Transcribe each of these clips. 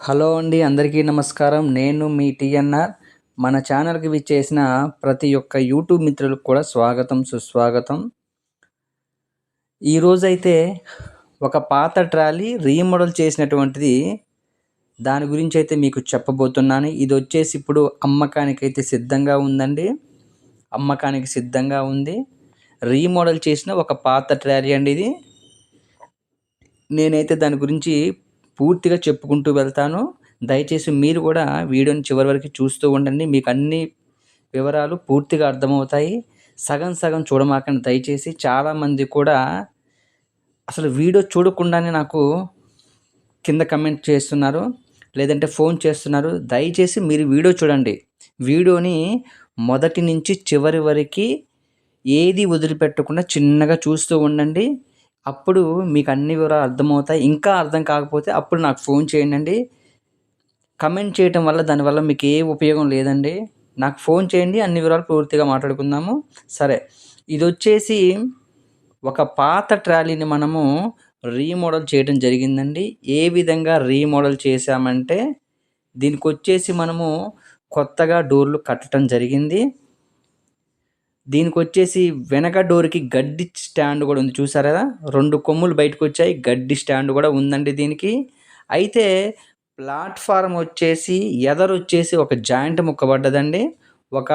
Hello అండి, అందరికీ నమస్కారం. నేను మీ టీఎన్ఆర్. మన ఛానల్‌కి విచ్చేసిన ప్రతి ఒక్క యూట్యూబ్ మిత్రులకు కూడా స్వాగతం, సుస్వాగతం. ఈరోజైతే ఒక పాత ట్రాలీ రీమోడల్ చేసినటువంటిది దాని గురించైతే మీకు చెప్పబోతున్నాను. ఇదొచ్చేసి ఇప్పుడు అమ్మకానికైతే సిద్ధంగా ఉందండి. అమ్మకానికి సిద్ధంగా ఉంది. రీమోడల్ చేసిన ఒక పాత ట్రాలీ అండి ఇది. నేనైతే దాని గురించి పూర్తిగా చెప్పుకుంటూ వెళ్తాను. దయచేసి మీరు కూడా వీడియోని చివరి వరకు చూస్తూ ఉండండి. మీకు అన్ని వివరాలు పూర్తిగా అర్థమవుతాయి. సగం సగం చూడమాకండి దయచేసి. చాలామంది కూడా అసలు వీడియో చూడకుండానే నాకు కింద కమెంట్ చేస్తున్నారు, లేదంటే ఫోన్ చేస్తున్నారు. దయచేసి మీరు వీడియో చూడండి. వీడియోని మొదటి నుంచి చివరి వరకు ఏది వదిలిపెట్టకుండా చిన్నగా చూస్తూ ఉండండి. అప్పుడు మీకు అన్ని వివరాలు అర్థమవుతాయి. ఇంకా అర్థం కాకపోతే అప్పుడు నాకు ఫోన్ చేయండి. కమెంట్ చేయటం వల్ల దానివల్ల మీకు ఏ ఉపయోగం లేదండి. నాకు ఫోన్ చేయండి, అన్ని వివరాలు పూర్తిగా మాట్లాడుకుందాము. సరే, ఇదొచ్చేసి ఒక పాత ట్రాలీని మనము రీమోడల్ చేయడం జరిగిందండి. ఏ విధంగా రీమోడల్ చేశామంటే, దీనికొచ్చేసి మనము కొత్తగా డోర్లు కట్టడం జరిగింది. దీనికొచ్చేసి వెనక డోర్‌కి గడ్డి స్టాండ్ కూడా ఉంది, చూసారు కదా? 2 కొమ్ములు బయటకొచ్చాయి. గడ్డి స్టాండ్ కూడా ఉందండి దీనికి. అయితే ప్లాట్‌ఫార్మ్ వచ్చేసి ఎదరొచ్చేసి ఒక జాయింట్ ముక్క పడ్డదండి. ఒక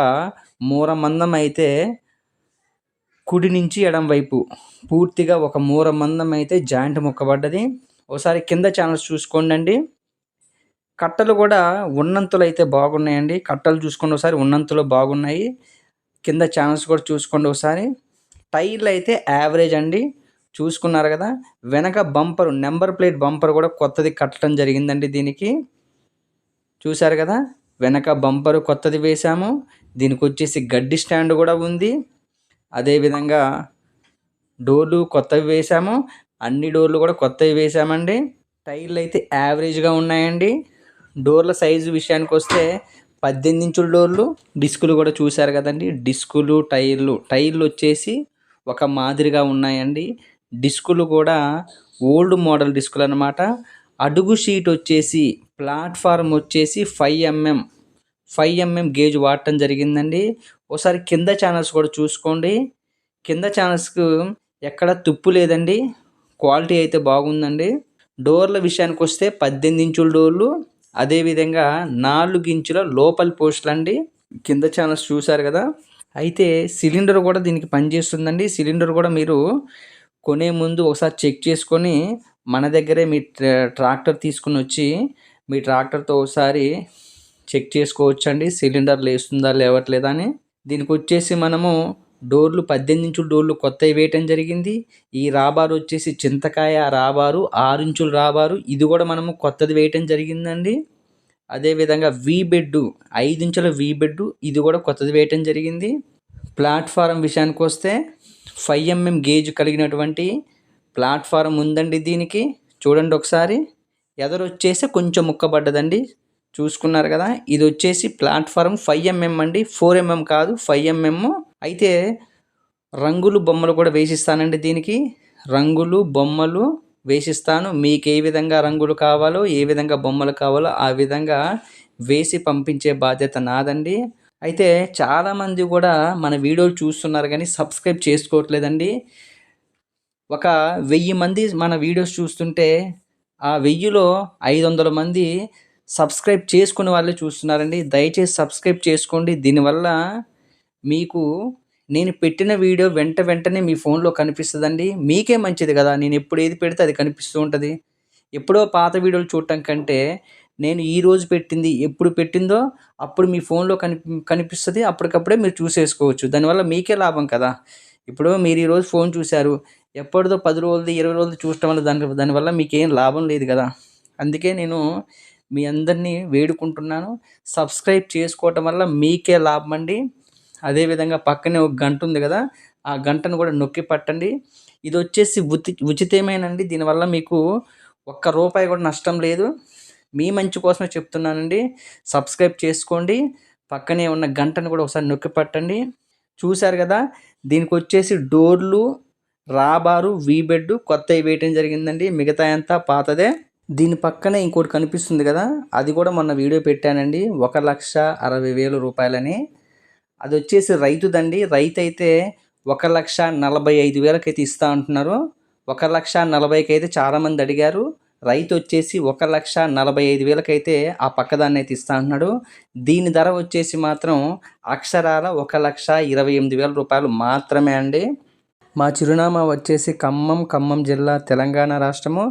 మూర మందం అయితే కుడి నుంచి ఎడమ వైపు పూర్తిగా ఒక మూర మందం అయితే జాయింట్ ముక్క పడ్డది. ఒకసారి కింద ఛానల్స్ చూసుకోండండి. కట్టలు కూడా ఉన్నంతలో అయితే బాగున్నాయండి. కట్టలు చూసుకోండి ఒకసారి, ఉన్నంతలో బాగున్నాయి. కింద ఛానల్స్ కూడా చూసుకోండి ఒకసారి. టైర్లు అయితే యావరేజ్ అండి, చూసుకున్నారు కదా? వెనక బంపరు, నెంబర్ ప్లేట్ బంపర్ కూడా కొత్తది కట్టడం జరిగిందండి దీనికి. చూశారు కదా? వెనక బంపరు కొత్తది వేశాము. దీనికి వచ్చేసి గడ్డి స్టాండ్ కూడా ఉంది. అదేవిధంగా డోర్లు కొత్తవి వేశాము. అన్ని డోర్లు కూడా కొత్తవి వేశామండి. టైర్లు అయితే యావరేజ్గా ఉన్నాయండి. డోర్ల సైజు విషయానికి వస్తే 18 ఇంచుల డోర్లు. డిస్కులు కూడా చూశారు కదండి. డిస్కులు, టైర్లు వచ్చేసి ఒక మాదిరిగా ఉన్నాయండి. డిస్కులు కూడా ఓల్డ్ మోడల్ డిస్కులు అన్నమాట. అడుగు షీట్ వచ్చేసి ప్లాట్ఫారం వచ్చేసి 5mm గేజ్ వాడటం జరిగిందండి. ఒకసారి కింద ఛానల్స్ కూడా చూసుకోండి. కింద ఛానల్స్కు ఎక్కడ తుప్పు లేదండి. క్వాలిటీ అయితే బాగుందండి. డోర్ల విషయానికి వస్తే 18 ఇంచుల డోర్లు, అదేవిధంగా 4 ఇంచుల లోపలి పోస్టులు అండి. కింద ఛానల్స్ చూశారు కదా? అయితే సిలిండర్ కూడా దీనికి పనిచేస్తుందండి. సిలిండర్ కూడా మీరు కొనే ముందు ఒకసారి చెక్ చేసుకొని మన దగ్గరే మీ ట్రాక్టర్ తీసుకుని వచ్చి మీ ట్రాక్టర్తో ఒకసారి చెక్ చేసుకోవచ్చండి, సిలిండర్ లేస్తుందా లేవట్లేదా అని. దీనికి వచ్చేసి మనము డోర్లు 18 ఇంచుల డోర్లు కొత్తవి వేయటం జరిగింది. ఈ రాబారు వచ్చేసి చింతకాయ రాబారు, 6 ఇంచుల రాబారు, ఇది కూడా మనము కొత్తది వేయటం జరిగిందండి. అదేవిధంగా బెడ్డు 5 ఇంచుల బెడ్డు, ఇది కూడా కొత్తది వేయటం జరిగింది. ప్లాట్ఫారం విషయానికి వస్తే 5mm గేజ్ కలిగినటువంటి ప్లాట్ఫారం ఉందండి దీనికి. చూడండి ఒకసారి. ఎదరొచ్చేసి కొంచెం ముక్కబడ్డదండి, చూసుకున్నారు కదా? ఇది వచ్చేసి ప్లాట్ఫారం 5mm అండి, 4mm కాదు, 5mm. అయితే రంగులు బొమ్మలు కూడా వేసిస్తానండి దీనికి. రంగులు బొమ్మలు వేసిస్తాను. మీకు ఏ విధంగా రంగులు కావాలో, ఏ విధంగా బొమ్మలు కావాలో ఆ విధంగా వేసి పంపించే బాధ్యత నాదండి. అయితే చాలామంది కూడా మన వీడియోలు చూస్తున్నారు కానీ సబ్స్క్రైబ్ చేసుకోవట్లేదండి. ఒక 1000 మంది మన వీడియోస్ చూస్తుంటే ఆ 1000లో 500 మంది సబ్స్క్రైబ్ చేసుకునే వాళ్ళే చూస్తున్నారండి. దయచేసి సబ్స్క్రైబ్ చేసుకోండి. దీనివల్ల మీకు నేను పెట్టిన వీడియో వెంటనే మీ ఫోన్లో కనిపిస్తుందండి. మీకే మంచిది కదా. నేను ఎప్పుడు ఏది పెడితే అది కనిపిస్తూ ఉంటుంది. ఎప్పుడో పాత వీడియోలు చూడటం కంటే నేను ఈరోజు పెట్టింది ఎప్పుడు పెట్టిందో అప్పుడు మీ ఫోన్లో కనిపిస్తుంది. అప్పటికప్పుడే మీరు చూసేసుకోవచ్చు. దానివల్ల మీకే లాభం కదా. ఇప్పుడు మీరు ఈరోజు ఫోన్ చూశారు, ఎప్పటిదో 10 రోజులది 20 రోజులది చూడటం వల్ల దానివల్ల మీకేం లాభం లేదు కదా. అందుకే నేను మీ అందరినీ వేడుకుంటున్నాను, సబ్స్క్రైబ్ చేసుకోవటం వల్ల మీకే లాభం అండి. అదేవిధంగా పక్కనే ఒక గంట ఉంది కదా, ఆ గంటను కూడా నొక్కి పట్టండి. ఇది వచ్చేసి ఉచితమేనండి. దీనివల్ల మీకు ఒక్క రూపాయి కూడా నష్టం లేదు. మీ మంచి కోసమే చెప్తున్నానండి. సబ్స్క్రైబ్ చేసుకోండి. పక్కనే ఉన్న గంటను కూడా ఒకసారి నొక్కి పట్టండి. చూశారు కదా? దీనికి వచ్చేసి డోర్లు, రాబారు, బెడ్డు కొత్తవి వేయటం జరిగిందండి. మిగతా అంతా పాతదే. దీని పక్కనే ఇంకోటి కనిపిస్తుంది కదా, అది కూడా మొన్న వీడియో పెట్టానండి. 1,60,000 రూపాయలని. అది వచ్చేసి రైతుదండి. రైతు అయితే 1,45,000కైతే ఇస్తా అంటున్నారు. 1,40,000కి అయితే చాలామంది అడిగారు. రైతు వచ్చేసి 1,45,000కైతే ఆ పక్కదాన్ని అయితే ఇస్తా అంటున్నాడు. దీని ధర వచ్చేసి మాత్రం అక్షరాల 1,28,000 రూపాయలు మాత్రమే అండి. మా చిరునామా వచ్చేసి ఖమ్మం జిల్లా, తెలంగాణ రాష్ట్రము.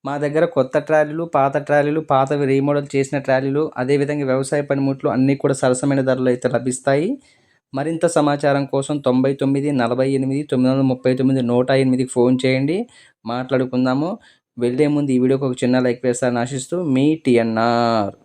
మా దగ్గర కొత్త ట్రాలీలు, పాత ట్రాలీలు, పాతవి రీమోడల్ చేసిన ట్రాలీలు, అదేవిధంగా వ్యవసాయ పనిముట్లు అన్నీ కూడా సరసమైన ధరలో అయితే లభిస్తాయి. మరింత సమాచారం కోసం 99 48 939 108కి ఫోన్ చేయండి, మాట్లాడుకుందాము. వెళ్ళే ముందు ఈ వీడియోకి ఒక చిన్న లైక్ వేస్తారని ఆశిస్తూ మీ టిఎన్ఆర్.